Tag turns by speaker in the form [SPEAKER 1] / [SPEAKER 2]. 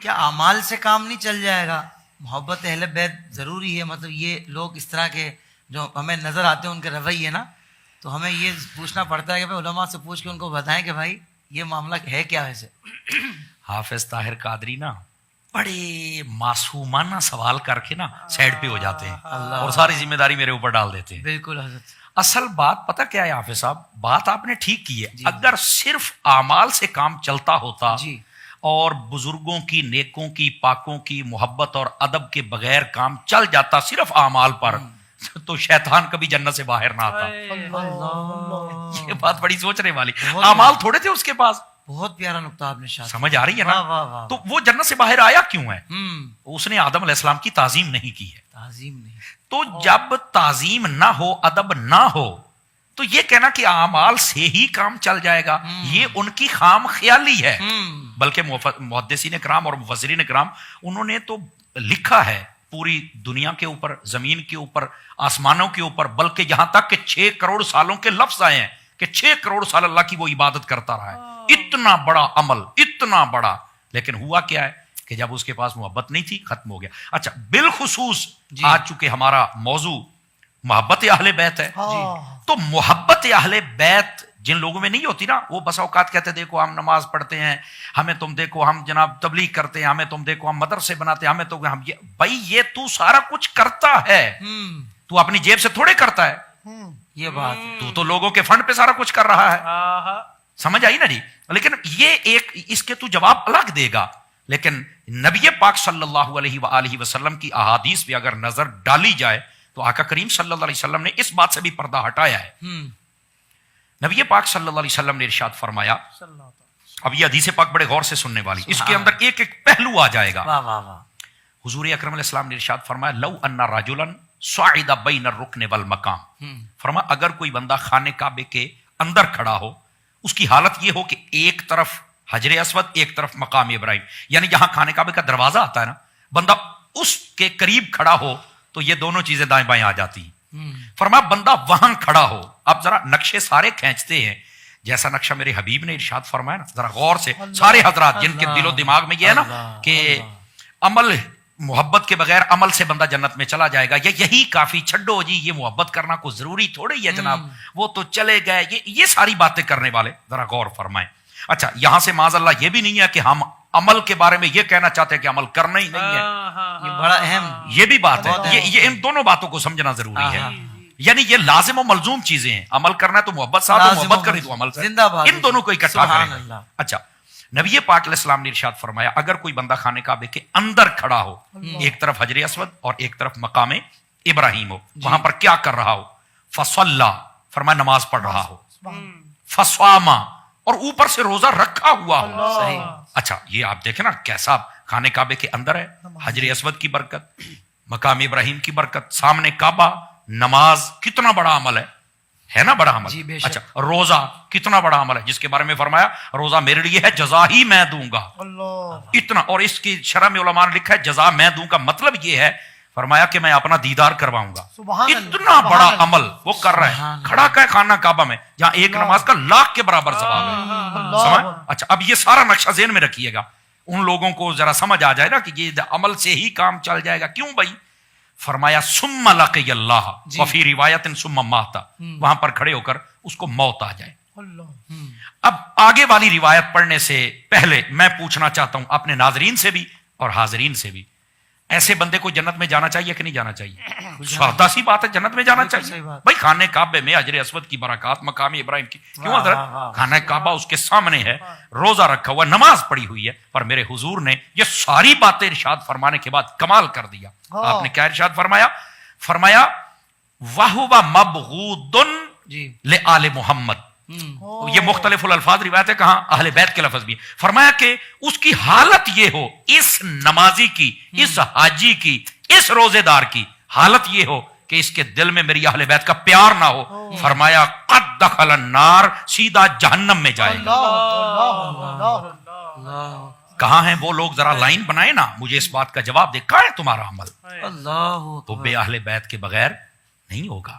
[SPEAKER 1] کیا اعمال سے کام نہیں چل جائے گا؟ محبت اہل بیت ضروری ہے. مطلب یہ لوگ اس طرح کے جو ہمیں نظر آتے ہیں ان کے رویے نا، تو ہمیں یہ پوچھنا پڑتا ہے کہ بھائی علماء سے پوچھ کے ان کو بتائیں کہ بھائی یہ معاملہ ہے کیا ویسے.
[SPEAKER 2] حافظ طاہر قادری نا بڑے معصومانہ سوال کر کے نا سائڈ پہ ہو جاتے ہیں اور ساری ذمہ داری میرے اوپر ڈال دیتے ہیں.
[SPEAKER 1] بالکل حضرت.
[SPEAKER 2] اصل بات پتہ کیا ہے حافظ صاحب؟ بات آپ نے ٹھیک کی ہے. اگر صرف اعمال سے کام چلتا ہوتا اور بزرگوں کی، نیکوں کی، پاکوں کی محبت اور ادب کے بغیر کام چل جاتا صرف اعمال پر، تو شیطان کبھی جنت سے باہر نہ آتا. یہ بات بڑی سوچنے والی. اعمال تھوڑے تھے اس کے پاس.
[SPEAKER 1] بہت پیارا نقطہ آپ نے شاہ.
[SPEAKER 2] سمجھ آ رہی ہے نا؟ تو وہ جنت سے باہر آیا کیوں ہے؟ اس نے آدم علیہ السلام کی تعظیم نہیں کی ہے.
[SPEAKER 1] تعظیم نہیں.
[SPEAKER 2] تو جب تعظیم نہ ہو، ادب نہ ہو، تو یہ کہنا کہ اعمال سے ہی کام چل جائے گا، یہ ان کی خام خیالی ہے. بلکہ محدثین کرام اور مفسرین کرام انہوں نے تو لکھا ہے پوری دنیا کے اوپر، زمین کے اوپر، آسمانوں کے اوپر، بلکہ یہاں تک کہ 6 کروڑ سالوں کے لفظ آئے ہیں کہ 6 کروڑ سال اللہ کی وہ عبادت کرتا رہا ہے. اتنا بڑا عمل، اتنا بڑا. لیکن ہوا کیا ہے کہ جب اس کے پاس محبت نہیں تھی، ختم ہو گیا. اچھا، بالخصوص آج چونکہ ہمارا موضوع محبت اہل بیت ہے، تو محبت اہل بیت جن لوگوں میں نہیں ہوتی نا، وہ بس اوقات کہتے ہیں دیکھو ہم نماز پڑھتے ہیں، ہمیں تم دیکھو ہم جناب تبلیغ کرتے ہیں، ہمیں تم دیکھو ہم مدرسے بناتے ہیں، ہمیں تو ہم یہ. بھائی یہ تو سارا کچھ کرتا ہے، تو اپنی جیب سے تھوڑے کرتا ہے.
[SPEAKER 1] یہ بات
[SPEAKER 2] تو لوگوں کے فنڈ پہ سارا کچھ کر رہا ہے. سمجھ آئی نا جی؟ لیکن یہ ایک اس کے تو جواب الگ دے گا. لیکن نبی پاک صلی اللہ علیہ وآلہ وسلم کی احادیث پہ اگر نظر ڈالی جائے تو آقا کریم صلی اللہ علیہ وسلم نے اس بات سے بھی پردہ ہٹایا ہے. نبی پاک صلی اللہ علیہ وسلم نے ارشاد فرمایا، اب یہ حدیث پاک بڑے غور سے سننے والی، اس کے اندر ایک ایک پہلو آ جائے گا. حضور اکرم علیہ السلام نے ارشاد فرمایا، لو ان رجلا صعد بین الرکن والمقام، فرمایا اگر کوئی بندہ خانہ کعبے کے اندر کھڑا ہو، اس کی حالت یہ ہو کہ ایک طرف حجر اسود، ایک طرف مقام ابراہیم، یعنی جہاں خانہ کعبے کا دروازہ آتا ہے نا، بندہ اس کے قریب کھڑا ہو تو یہ دونوں چیزیں دائیں بائیں آ جاتی ہیں. فرمایا بندہ وہاں کھڑا ہو. اب ذرا نقشے سارے کھینچتے ہیں، جیسا نقشہ میرے حبیب نے ارشاد فرمایا نا، ذرا غور سے سارے حضرات جن کے دل و دماغ میں یہ ہے نا کہ عمل، محبت کے بغیر عمل سے بندہ جنت میں چلا جائے گا، یہی کافی، چھڈو جی یہ محبت کرنا کوئی ضروری تھوڑی ہے جناب، وہ تو چلے گئے، یہ ساری باتیں کرنے والے ذرا غور فرمائیں. اچھا، یہاں سے معاذ اللہ یہ بھی نہیں ہے کہ ہم عمل کے بارے میں یہ کہنا چاہتے ہیں کہ عمل کرنا ہی نہیں ہے.
[SPEAKER 1] یہ بڑا اہم،
[SPEAKER 2] یہ بھی بات ہے، یہ ان دونوں باتوں کو سمجھنا ضروری ہے. یعنی یہ لازم و ملزوم چیزیں ہیں. عمل کرنا ہے تو محبت ساتھ، محبت کرنی تو عمل سے، ان دونوں کو اکٹھا کریں. اچھا، نبی پاک علیہ السلام نے ارشاد فرمایا اگر کوئی بندہ خانہ کعبے کے اندر کھڑا ہو، ایک طرف حجر اسود اور ایک طرف مقام ابراہیم ہو، وہاں پر کیا کر رہا ہو؟ فصلی، فرمایا نماز پڑھ رہا ہو. فصاما، اور اوپر سے روزہ رکھا ہوا ہو.
[SPEAKER 1] صحیح.
[SPEAKER 2] اچھا، یہ آپ دیکھیں نا کیسا خانہ کعبے کے اندر ہے، حجر اسود کی برکت، مقام ابراہیم کی برکت، سامنے کعبہ، نماز کتنا بڑا عمل ہے نا، بڑا عمل. اچھا، روزہ کتنا بڑا عمل ہے، جس کے بارے میں فرمایا روزہ میرے لیے ہے، جزا ہی میں دوں گا. اتنا، اور اس کی شرح میں علماء نے لکھا ہے جزا میں دوں گا مطلب یہ ہے، فرمایا کہ میں اپنا دیدار کرواؤں گا. اتنا بڑا عمل وہ کر رہا ہے، کھڑا کا خانہ کعبہ میں جہاں ایک نماز کا 1,00,000 کے برابر ثواب ہے. سمجھ؟ اچھا، اب یہ سارا نقشہ ذہن میں رکھیے گا، ان لوگوں کو ذرا سمجھ آ جائے نا کہ یہ عمل سے ہی کام چل جائے گا. کیوں بھائی؟ فرمایا ثم لقی اللہ، وفی روایت ثم مات، وہاں پر کھڑے ہو کر اس کو موت آ جائے. اب آگے والی روایت پڑھنے سے پہلے میں پوچھنا چاہتا ہوں اپنے ناظرین سے بھی اور حاضرین سے بھی، ایسے بندے کو جنت میں جانا چاہیے کہ نہیں جانا چاہیے؟ سادہ سی بات ہے، جنت میں جانا چاہیے. بھائی خانہ کعبے میں حجر اسود کی برکات، مقام ابراہیم کی، کیوں حضرت؟ خانہ کعبہ اس کے سامنے ہے، روزہ رکھا ہوا، نماز پڑھی ہوئی ہے. پر میرے حضور نے یہ ساری باتیں ارشاد فرمانے کے بعد کمال کر دیا. آپ نے کیا ارشاد فرمایا؟ فرمایا وَهُوَ مَبْغُوضٌ لِآلِ محمد. یہ مختلف الفاظ روایت ہے، کہاں اہل بیت کے لفظ بھی. فرمایا کہ اس کی حالت یہ ہو، اس نمازی کی، اس حاجی کی، اس روزے دار کی حالت یہ ہو کہ اس کے دل میں میری اہل بیت کا پیار نہ ہو. فرمایا قد دخل النار، سیدھا جہنم میں جائے گا. کہاں ہیں وہ لوگ؟ ذرا لائن بنائے نا، مجھے اس بات کا جواب دے. کہاں ہے تمہارا عمل؟
[SPEAKER 1] اللہ
[SPEAKER 2] تو بے اہل بیت کے بغیر نہیں ہوگا.